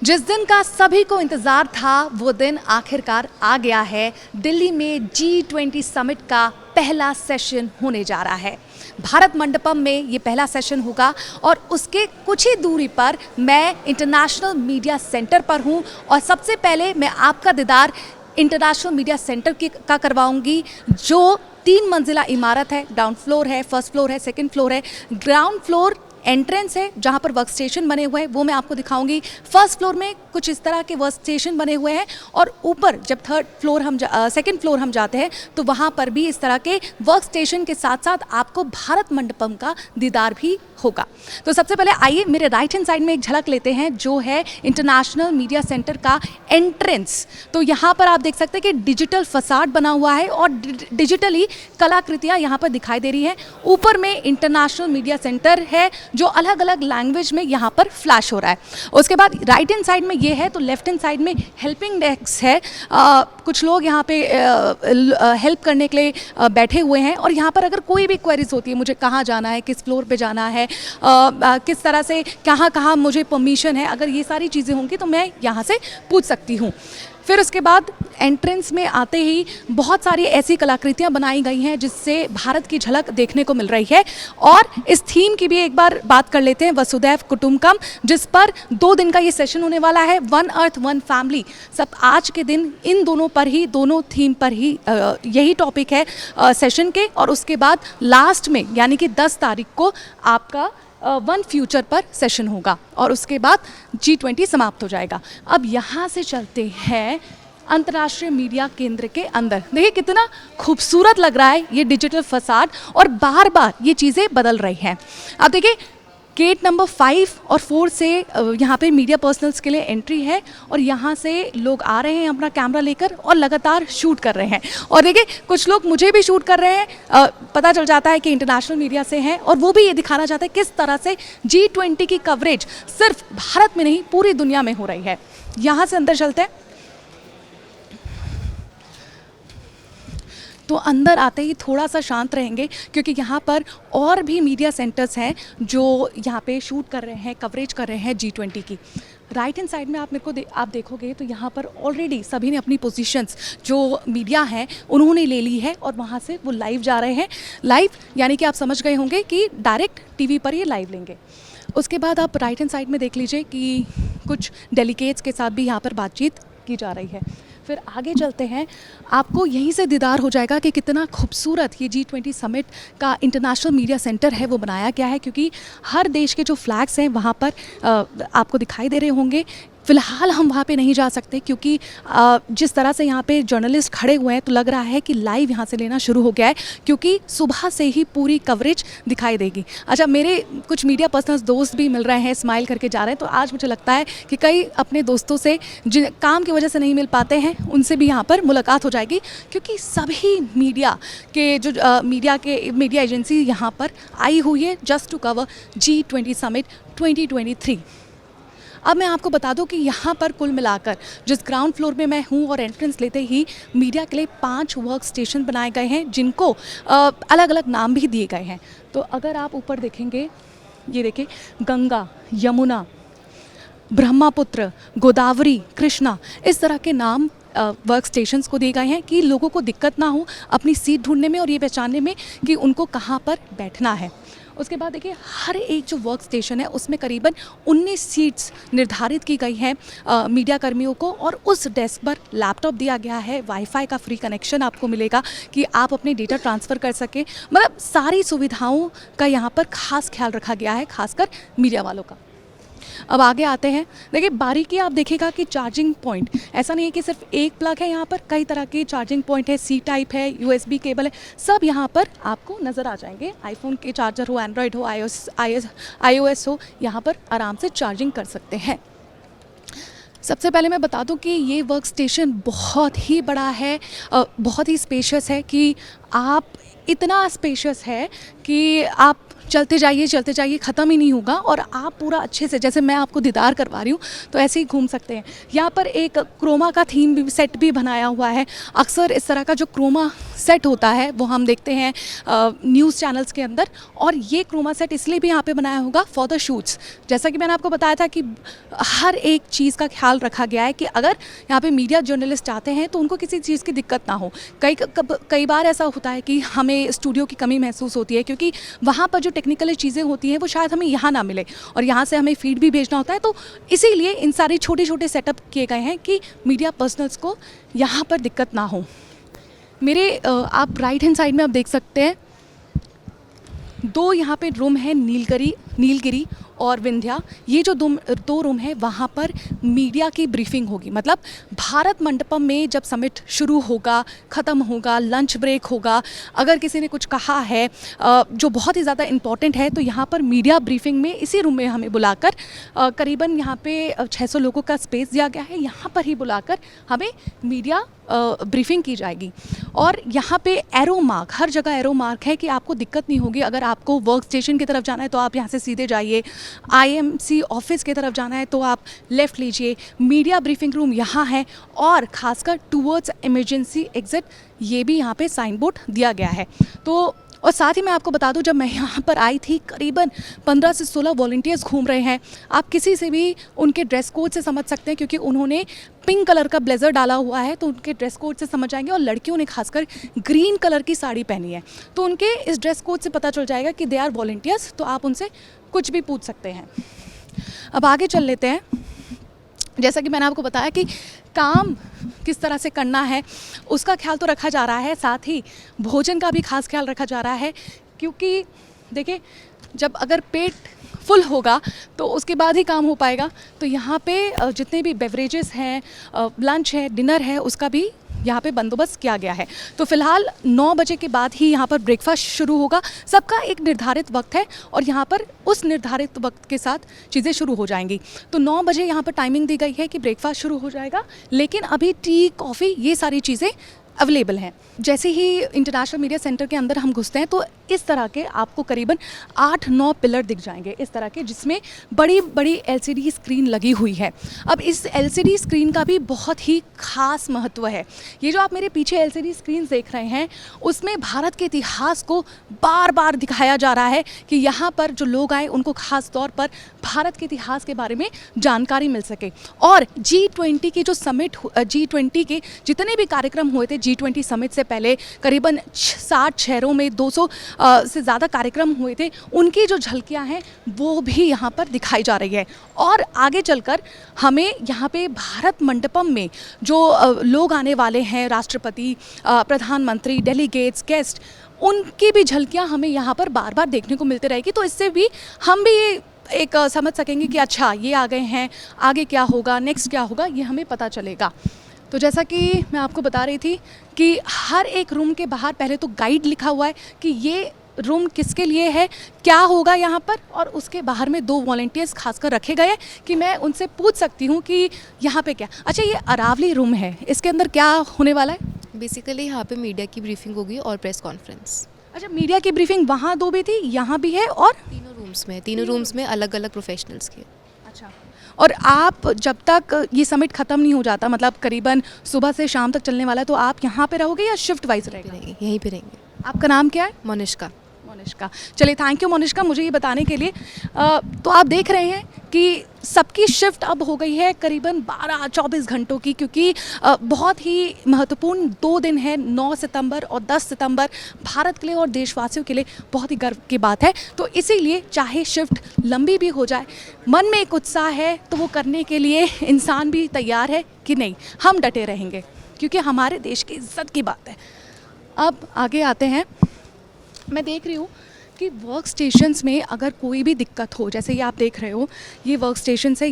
जिस दिन का सभी को इंतज़ार था वो दिन आखिरकार आ गया है। दिल्ली में G20 समिट का पहला सेशन होने जा रहा है। भारत मंडपम में ये पहला सेशन होगा और उसके कुछ ही दूरी पर मैं इंटरनेशनल मीडिया सेंटर पर हूँ और सबसे पहले मैं आपका दीदार इंटरनेशनल मीडिया सेंटर का करवाऊंगी, जो 3 मंजिला इमारत है। ग्राउंड फ्लोर है, फर्स्ट फ्लोर है, सेकंड फ्लोर है। ग्राउंड फ्लोर एंट्रेंस है जहाँ पर वर्क स्टेशन बने हुए हैं, वो मैं आपको दिखाऊंगी। फर्स्ट फ्लोर में कुछ इस तरह के वर्क स्टेशन बने हुए हैं और ऊपर जब सेकंड फ्लोर हम जाते हैं तो वहाँ पर भी इस तरह के वर्क स्टेशन के साथ साथ आपको भारत मंडपम का दीदार भी होगा। तो सबसे पहले आइए मेरे राइट हैंड साइड में एक झलक लेते हैं, जो है इंटरनेशनल मीडिया सेंटर का एंट्रेंस। तो यहाँ पर आप देख सकते हैं कि डिजिटल फसाड बना हुआ है और डिजिटली कलाकृतियाँ यहाँ पर दिखाई दे रही हैं। ऊपर में इंटरनेशनल मीडिया सेंटर है जो अलग अलग लैंग्वेज में यहाँ पर फ्लैश हो रहा है। उसके बाद राइट हैंड साइड में ये है, तो लेफ्ट हैंड साइड में हेल्पिंग डेस्क है। कुछ लोग यहाँ पे हेल्प करने के लिए बैठे हुए हैं और यहाँ पर अगर कोई भी क्वेरीज होती है, मुझे कहाँ जाना है, किस फ्लोर पे जाना है, किस तरह से कहाँ कहाँ मुझे परमिशन है, अगर ये सारी चीज़ें होंगी तो मैं यहाँ से पूछ सकती हूँ। फिर उसके बाद एंट्रेंस में आते ही बहुत सारी ऐसी कलाकृतियाँ बनाई गई हैं जिससे भारत की झलक देखने को मिल रही है। और इस थीम की भी एक बार बात कर लेते हैं, वसुधैव कुटुंबकम, जिस पर 2 दिन का ये सेशन होने वाला है। वन अर्थ वन फैमिली, सब आज के दिन इन दोनों थीम पर ही यही टॉपिक है सेशन के। और उसके बाद लास्ट में यानी कि 10 तारीख को आपका वन फ्यूचर पर सेशन होगा और उसके बाद G20 समाप्त हो जाएगा। अब यहाँ से चलते हैं अंतर्राष्ट्रीय मीडिया केंद्र के अंदर। देखिए कितना खूबसूरत लग रहा है ये डिजिटल फसाड और बार बार ये चीज़ें बदल रही हैं। अब देखिए गेट नंबर 5 और 4 से यहाँ पे मीडिया पर्सनल्स के लिए एंट्री है और यहाँ से लोग आ रहे हैं अपना कैमरा लेकर और लगातार शूट कर रहे हैं। और देखिए कुछ लोग मुझे भी शूट कर रहे हैं, पता चल जाता है कि इंटरनेशनल मीडिया से हैं और वो भी ये दिखाना चाहते हैं किस तरह से G20 की कवरेज सिर्फ भारत में नहीं पूरी दुनिया में हो रही है। यहाँ से अंदर चलते हैं। तो अंदर आते ही थोड़ा सा शांत रहेंगे क्योंकि यहाँ पर और भी मीडिया सेंटर्स हैं जो यहाँ पे शूट कर रहे हैं, कवरेज कर रहे हैं G20 की। राइट हैंड साइड में आप मेरे को आप देखोगे तो यहाँ पर ऑलरेडी सभी ने अपनी पोजीशंस, जो मीडिया हैं उन्होंने ले ली है और वहाँ से वो लाइव जा रहे हैं। लाइव यानी कि आप समझ गए होंगे कि डायरेक्ट टीवी पर ये लाइव लेंगे। उसके बाद आप राइट हैंड साइड में देख लीजिए कि कुछ डेलीगेट्स के साथ भी यहाँ पर बातचीत की जा रही है। फिर आगे चलते हैं, आपको यहीं से दीदार हो जाएगा कि कितना खूबसूरत ये G20 समिट का इंटरनेशनल मीडिया सेंटर है वो बनाया गया है, क्योंकि हर देश के जो फ्लैग्स हैं वहाँ पर आपको दिखाई दे रहे होंगे। फ़िलहाल हम वहाँ पे नहीं जा सकते क्योंकि जिस तरह से यहाँ पे जर्नलिस्ट खड़े हुए हैं तो लग रहा है कि लाइव यहाँ से लेना शुरू हो गया है, क्योंकि सुबह से ही पूरी कवरेज दिखाई देगी। अच्छा, मेरे कुछ मीडिया पर्सनल्स दोस्त भी मिल रहे हैं, स्माइल करके जा रहे हैं। तो आज मुझे लगता है कि कई अपने दोस्तों से जिन काम की वजह से नहीं मिल पाते हैं उनसे भी यहाँ पर मुलाकात हो जाएगी, क्योंकि सभी मीडिया के जो मीडिया एजेंसी यहाँ पर आई हुई है just to cover G20 summit 2023। अब मैं आपको बता दूं कि यहाँ पर कुल मिलाकर जिस ग्राउंड फ्लोर में मैं हूँ और एंट्रेंस लेते ही मीडिया के लिए 5 वर्क स्टेशन बनाए गए हैं, जिनको अलग अलग नाम भी दिए गए हैं। तो अगर आप ऊपर देखेंगे, ये देखिए गंगा, यमुना, ब्रह्मपुत्र, गोदावरी, कृष्णा, इस तरह के नाम वर्क स्टेशंस को दिए गए हैं कि लोगों को दिक्कत ना हो अपनी सीट ढूंढने में और ये पहचानने में कि उनको कहाँ पर बैठना है। उसके बाद देखिए हर एक जो वर्क स्टेशन है उसमें करीबन 19 सीट्स निर्धारित की गई हैं मीडिया कर्मियों को, और उस डेस्क पर लैपटॉप दिया गया है, वाईफाई का फ्री कनेक्शन आपको मिलेगा कि आप अपने डेटा ट्रांसफ़र कर सकें। मतलब सारी सुविधाओं का यहाँ पर खास ख्याल रखा गया है, खासकर मीडिया वालों का। अब आगे आते हैं, देखिए बारीकी आप देखेगा कि चार्जिंग पॉइंट ऐसा नहीं है कि सिर्फ एक प्लग है, यहाँ पर कई तरह के चार्जिंग पॉइंट है, सी टाइप है, USB केबल है, सब यहाँ पर आपको नज़र आ जाएंगे। आईफोन के चार्जर हो, एंड्रॉयड हो, iOS हो, यहाँ पर आराम से चार्जिंग कर सकते हैं। सबसे पहले मैं बता दूं कि ये वर्क स्टेशन बहुत ही बड़ा है, बहुत ही स्पेशियस है कि आप इतना स्पेशियस है कि आप चलते जाइए, ख़त्म ही नहीं होगा और आप पूरा अच्छे से, जैसे मैं आपको दीदार करवा रही हूँ, तो ऐसे ही घूम सकते हैं। यहाँ पर एक क्रोमा का थीम भी सेट भी बनाया हुआ है। अक्सर इस तरह का जो क्रोमा सेट होता है वो हम देखते हैं न्यूज़ चैनल्स के अंदर, और ये क्रोमा सेट इसलिए भी यहाँ पे बनाया होगा फॉर द शूट्स। जैसा कि मैंने आपको बताया था कि हर एक चीज़ का ख्याल रखा गया है कि अगर यहाँ पे मीडिया जर्नलिस्ट आते हैं तो उनको किसी चीज़ की दिक्कत ना हो। कई बार ऐसा होता है कि हमें स्टूडियो की कमी महसूस होती है, क्योंकि वहाँ पर जो टेक्निकल चीज़ें होती हैं वो शायद हमें यहाँ ना मिले, और यहाँ से हमें फीड भी भेजना होता है। तो इसीलिए इन सारे छोटे छोटे सेटअप किए गए हैं कि मीडिया पर्सनल्स को यहाँ पर दिक्कत ना हो। मेरे आप राइट हैंड साइड में आप देख सकते हैं, दो यहाँ पे रूम है, नीलगिरी और विंध्या। ये जो दो रूम है वहाँ पर मीडिया की ब्रीफिंग होगी। मतलब भारत मंडपम में जब समिट शुरू होगा, ख़त्म होगा, लंच ब्रेक होगा, अगर किसी ने कुछ कहा है जो बहुत ही ज़्यादा इम्पॉर्टेंट है, तो यहाँ पर मीडिया ब्रीफिंग में इसी रूम में हमें बुलाकर करीबन यहाँ पे 600 लोगों का स्पेस दिया गया है। यहाँ पर ही बुलाकर हमें मीडिया ब्रीफिंग की जाएगी। और यहाँ पे एरो मार्क, हर जगह एरो मार्क है कि आपको दिक्कत नहीं होगी। अगर आपको वर्क स्टेशन की तरफ जाना है तो आप यहाँ से सीधे जाइए, आईएमसी ऑफिस की तरफ जाना है तो आप लेफ़्ट लीजिए। मीडिया ब्रीफिंग रूम यहाँ है, और ख़ासकर टूवर्ड्स इमरजेंसी एग्ज़िट ये भी यहाँ पे साइन बोर्ड दिया गया है। तो और साथ ही मैं आपको बता दूं, जब मैं यहाँ पर आई थी करीबन 15 से 16 वॉलंटियर्स घूम रहे हैं। आप किसी से भी उनके ड्रेस कोड से समझ सकते हैं, क्योंकि उन्होंने पिंक कलर का ब्लेज़र डाला हुआ है, तो उनके ड्रेस कोड से समझ जाएंगे। और लड़कियों ने खासकर ग्रीन कलर की साड़ी पहनी है, तो उनके इस ड्रेस कोड से पता चल जाएगा कि दे आर वॉलंटियर्स। तो आप उनसे कुछ भी पूछ सकते हैं। अब आगे चल लेते हैं। जैसा कि मैंने आपको बताया कि काम किस तरह से करना है उसका ख्याल तो रखा जा रहा है, साथ ही भोजन का भी खास ख्याल रखा जा रहा है। क्योंकि देखिए, जब अगर पेट फुल होगा तो उसके बाद ही काम हो पाएगा। तो यहाँ पे जितने भी बेवरेजेस हैं, लंच है, डिनर है, उसका भी यहाँ पे बंदोबस्त किया गया है। तो फिलहाल 9 बजे के बाद ही यहाँ पर ब्रेकफास्ट शुरू होगा। सबका एक निर्धारित वक्त है, और यहाँ पर उस निर्धारित वक्त के साथ चीज़ें शुरू हो जाएंगी। तो 9 बजे यहाँ पर टाइमिंग दी गई है कि ब्रेकफास्ट शुरू हो जाएगा, लेकिन अभी टी, कॉफ़ी, ये सारी चीज़ें अवेलेबल हैं। जैसे ही इंटरनेशनल मीडिया सेंटर के अंदर हम घुसते हैं तो इस तरह के आपको करीबन 8-9 पिलर दिख जाएंगे इस तरह के, जिसमें बड़ी बड़ी एलसीडी स्क्रीन लगी हुई है। अब इस एलसीडी स्क्रीन का भी बहुत ही खास महत्व है। ये जो आप मेरे पीछे एलसीडी स्क्रीन देख रहे हैं, उसमें भारत के इतिहास को बार बार दिखाया जा रहा है कि यहाँ पर जो लोग आए उनको खास तौर पर भारत के इतिहास के बारे में जानकारी मिल सके। और G20 की जो समिट, G20 के जितने भी कार्यक्रम हुए थे G20 समिट से पहले, करीबन 60 शहरों में 200 से ज़्यादा कार्यक्रम हुए थे, उनकी जो झलकियां हैं वो भी यहाँ पर दिखाई जा रही है। और आगे चलकर हमें यहाँ पे भारत मंडपम में जो लोग आने वाले हैं, राष्ट्रपति, प्रधानमंत्री, डेलीगेट्स, गेस्ट, उनकी भी झलकियाँ हमें यहाँ पर बार बार देखने को मिलती रहेगी। तो इससे भी हम भी एक समझ सकेंगे कि अच्छा ये आ गए हैं, आगे क्या होगा, नेक्स्ट क्या होगा, ये हमें पता चलेगा। तो जैसा कि मैं आपको बता रही थी कि हर एक रूम के बाहर पहले तो गाइड लिखा हुआ है कि ये रूम किसके लिए है, क्या होगा यहाँ पर, और उसके बाहर में 2 वॉलंटियर्स खासकर रखे गए कि मैं उनसे पूछ सकती हूँ कि यहाँ पे क्या। अच्छा, ये अरावली रूम है, इसके अंदर क्या होने वाला है? बेसिकली यहाँ पे मीडिया की ब्रीफिंग होगी और प्रेस कॉन्फ्रेंस। अच्छा, मीडिया की ब्रीफिंग वहाँ 2 भी थी, यहाँ भी है, और तीनों रूम्स में अलग अलग प्रोफेशनल्स के। अच्छा, और आप जब तक ये समिट ख़त्म नहीं हो जाता, मतलब करीबन सुबह से शाम तक चलने वाला है, तो आप यहाँ पे रहोगे या शिफ्ट वाइज रहेगा? यहीं पे रहेंगे। आपका नाम क्या है? मोनिष्का। चलिए, थैंक यू मोनिष्का मुझे ये बताने के लिए। तो आप देख रहे हैं कि सबकी शिफ्ट अब हो गई है करीबन 12-24 घंटों की, क्योंकि बहुत ही महत्वपूर्ण 2 दिन है, 9 सितंबर और 10 सितंबर, भारत के लिए और देशवासियों के लिए बहुत ही गर्व की बात है। तो इसीलिए चाहे शिफ्ट लंबी भी हो जाए, मन में एक उत्साह है तो वो करने के लिए इंसान भी तैयार है कि नहीं, हम डटे रहेंगे, क्योंकि हमारे देश की इज्जत की बात है। अब आगे आते हैं। मैं देख रही हूँ कि वर्क स्टेशंस में अगर कोई भी दिक्कत हो, जैसे ये आप देख रहे हो, ये वर्क स्टेशन है,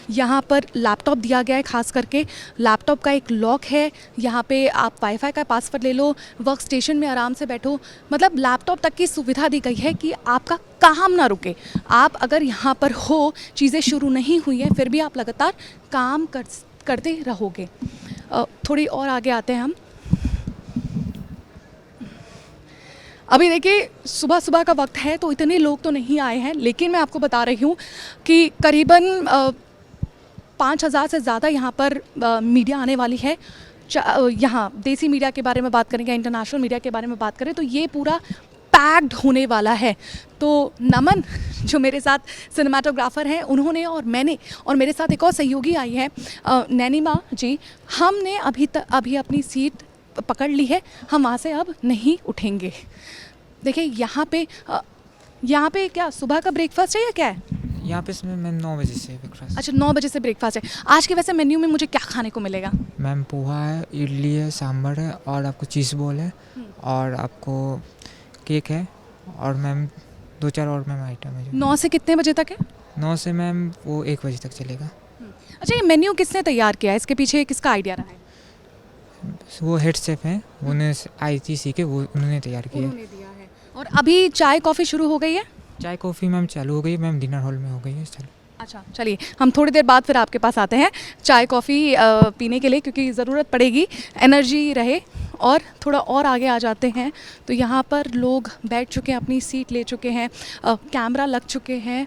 यहाँ पर लैपटॉप दिया गया है। खास करके लैपटॉप का एक लॉक है, यहाँ पे आप वाईफाई का पासवर्ड ले लो, वर्क स्टेशन में आराम से बैठो। मतलब लैपटॉप तक की सुविधा दी गई है कि आपका काम ना रुके। आप अगर यहाँ पर हो, चीज़ें शुरू नहीं हुई हैं, फिर भी आप लगातार काम करते रहोगे। थोड़ी और आगे आते हैं हम। अभी देखिए सुबह सुबह का वक्त है तो इतने लोग तो नहीं आए हैं, लेकिन मैं आपको बता रही हूँ कि करीबन 5,000 से ज़्यादा यहाँ पर मीडिया आने वाली है। यहाँ देसी मीडिया के बारे में बात करें या इंटरनेशनल मीडिया के बारे में बात करें तो ये पूरा पैक्ड होने वाला है। तो नमन जो मेरे साथ सिनेमाटोग्राफर हैं उन्होंने और मैंने और मेरे साथ एक और सहयोगी आई है नैनिमा जी, हमने अभी अपनी सीट पकड़ ली है, हम वहाँ से अब नहीं उठेंगे। देखिए यहाँ पे क्या सुबह का ब्रेकफास्ट है या क्या है? यहाँ पे इसमें मैम 9 बजे से ब्रेकफास्ट। अच्छा 9 बजे से ब्रेकफास्ट है। आज के वैसे मेन्यू में मुझे क्या खाने को मिलेगा? मैम पोहा है, इडली है, सांभर है और आपको चीज़ बॉल है और आपको केक है और मैम 2-4 और मैम आइटम है। 9 से कितने बजे तक है? 9 से मैम वो 1 बजे तक चलेगा। अच्छा ये मेन्यू किसने तैयार किया है? इसके पीछे किसका आइडिया रहा है? वो हेड शेफ हैं, उन्हें ITC के वो उन्होंने तैयार किया है। उन्होंने दिया है। और अभी चाय कॉफ़ी शुरू हो गई है? चाय कॉफ़ी मैम चालू हो गई, मैम डिनर हॉल में हो गई है चालू। अच्छा चलिए हम थोड़ी देर बाद फिर आपके पास आते हैं चाय कॉफ़ी पीने के लिए, क्योंकि ज़रूरत पड़ेगी, एनर्जी रहे। और थोड़ा और आगे आ जाते हैं तो यहाँ पर लोग बैठ चुके हैं, अपनी सीट ले चुके हैं, कैमरा लग चुके हैं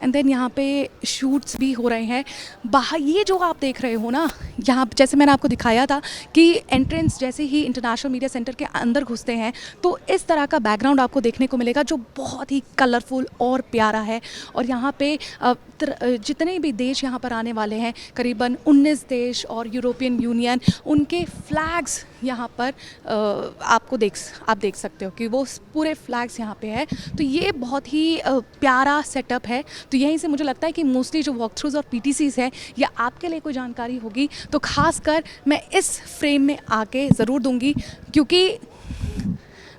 एंड देन यहाँ पे शूट्स भी हो रहे हैं बाहर। ये जो आप देख रहे हो ना, यहाँ जैसे मैंने आपको दिखाया था कि एंट्रेंस जैसे ही इंटरनेशनल मीडिया सेंटर के अंदर घुसते हैं तो इस तरह का बैकग्राउंड आपको देखने को मिलेगा जो बहुत ही कलरफुल और प्यारा है। और यहाँ पे जितने भी देश यहाँ पर आने वाले हैं, करीबन 19 देश और यूरोपियन यूनियन, उनके फ्लैग्स यहाँ पर आप देख सकते हो कि वो पूरे फ्लैग्स यहाँ पे है। तो ये बहुत ही प्यारा सेटअप है। तो यहीं से मुझे लगता है कि मोस्टली जो वॉक थ्रूज और PTCs हैं या आपके लिए कोई जानकारी होगी तो खासकर मैं इस फ्रेम में आके ज़रूर दूंगी, क्योंकि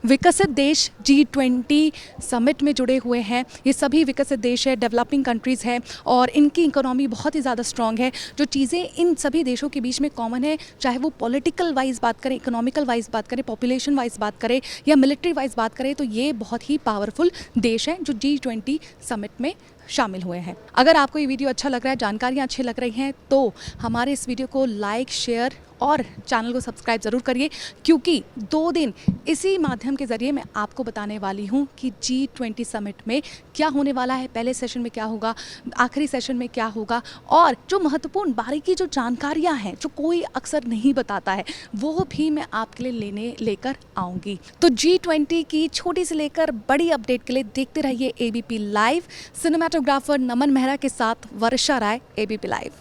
विकसित देश G20 समिट में जुड़े हुए हैं। ये सभी विकसित देश है, डेवलपिंग कंट्रीज़ है और इनकी इकोनॉमी बहुत ही ज़्यादा स्ट्रॉन्ग है। जो चीज़ें इन सभी देशों के बीच में कॉमन है, चाहे वो पॉलिटिकल वाइज बात करें, इकोनॉमिकल वाइज बात करें, पॉपुलेशन वाइज बात करें या मिलिट्री वाइज बात करें, तो ये बहुत ही पावरफुल देश हैं जो G20 समिट में शामिल हुए हैं। अगर आपको ये वीडियो अच्छा लग रहा है, जानकारियाँ अच्छी लग रही हैं, तो हमारे इस वीडियो को लाइक, शेयर और चैनल को सब्सक्राइब ज़रूर करिए, क्योंकि 2 दिन इसी माध्यम के ज़रिए मैं आपको बताने वाली हूँ कि G20 समिट में क्या होने वाला है, पहले सेशन में क्या होगा, आखिरी सेशन में क्या होगा, और जो महत्वपूर्ण बारीकी जो जानकारियाँ हैं जो कोई अक्सर नहीं बताता है वो भी मैं आपके लिए लेकर आऊँगी। तो G20 की छोटी से लेकर बड़ी अपडेट के लिए देखते रहिए ABP लाइव। सिनेमाटोग्राफर नमन मेहरा के साथ वर्षा राय, ABP लाइव।